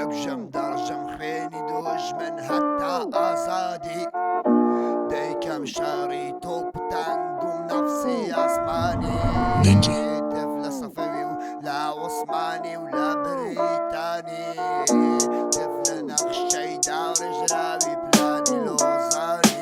دەگژەم دەڕژەم خوێنی دوژمن هەتا ئازادی دەیکەم شاری تۆپ تەنگوم نەفسی ئاسمانی تف لە سەفەوی و لا عوسمانی و لە بریتانی تف لە نەخشەی داڕێژراوی پلانی لۆزانی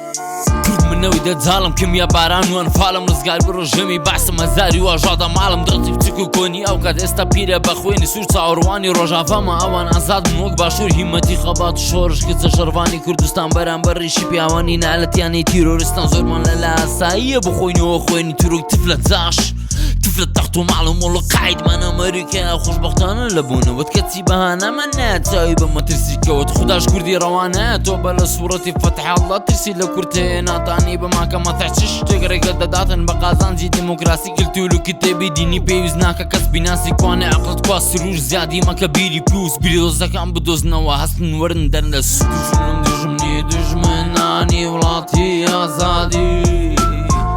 منەوەی دەجاڵم کمیا باران و ئەنفالم ڕزگار بڕۆژەمی باسم هەزاری و ئاژادە ماڵم دڵتی بچک و کۆنی ئەو کات ئێستا پیرە بە خوێنی سوور چاوەڕوانی ڕۆژافەمە ئەوان ئازادن وەک باشوور هیمەتی خەبات و شۆڕش کچە شەڕوانی کوردستان بەرامبەر ڕیشی پیاوانی نالەتیانی تیرۆریستان زۆرمان لە ئاساییە بخۆینەوە خوێنی تورک تف لە چاش تف لە تەخت و ماڵ و مۆڵ و قایدمان ئەمەریکا خۆشبەختانە لەبوونەوەت کەچی بەهانەمە ناچاوی بە مەترسیکەوت خودداش کوردی ڕەوانە تۆ بە لە سوورەتی فەتحەڵڵە ترسی لە کورتێ ناتانی بەماکە مەتەح چ شتێک ڕێگە دەداتن بە قازانجی دموکراسی کلتور و کتێبی دینی پێویست ناکە کەس بیناسی کوانێ عەقڵت کوا سروش زیادی مەکە بیری پلوس بیرۆزەکان بدۆزنەوە هەستن وەرن دەرن لە سوژنم دژمنی دژمنانی وڵاتی ئازادی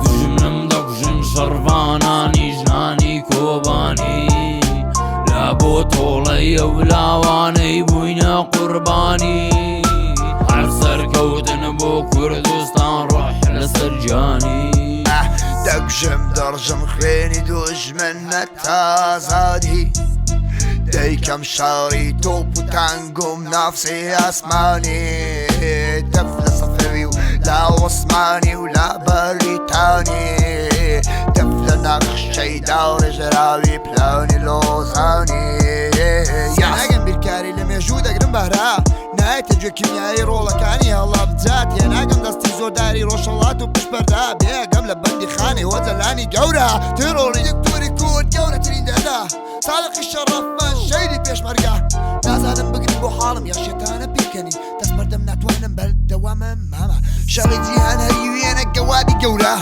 دژمنم دەکوژن شەڕوانانی ژنانی کۆبانی لە بۆ تۆڵەی ئەو لاوانەی بووینە قوربانی هەر سەرکەوتن بۆ کوردستان ڕۆح لەسەر جانی دەگژەم دەڕژەم خوێنی دوژمن هەتا ئازادی دەیکەم شاری تۆپ و تەنگوم نەفسی ئاسمانی تف لە سەفەوی و لا عوسمانی و لە بەریتانی تف لە نەخشەی داڕێژراوی پلانی لۆزانی ناگەم بیرکاری لە مێژوو دەگرم بەهرا نایەتە گوێ کیمیایی ڕۆڵەکانی هەڵا بجات هێ ناگەم دەستی زۆرداری ڕۆژهەڵات و پشبەردا بێگەم لە بەندی خانی وەجەلانی گەورە ترۆڵی دکتۆری کورد گەورەترین دەدا ساڵقی شەڕەفمە شەیدی پێشمەرگە نازانم بگرین بۆ حاڵم یا شێتانە بیکەنی دەست بەردەم ناتوانم بەردەوامە مامە شەڕی جیهان هەری وێنە گەوادی گەورە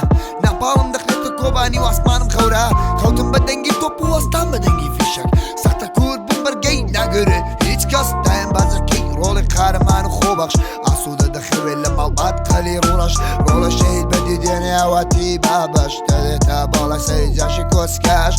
ناپاڵم دەخێتە کۆبانی واسمانم خەورە خەوتم بە دەنگی تۆپ و وەستان بە دەنگی فیشک سەختە کورد بووم بەرگەی ناگەرێ هیچ کەس دایان بازەکەی ڕۆڵی قارەمان و خۆبەخش ئاسوودە دەخەوێت لە ماڵبات قەلی ڕۆڕەش ڕۆڵە شەهید بەدی دێنێ ئاواتی بابەش دەدێتە باڵە سەری جاشی کۆسکاش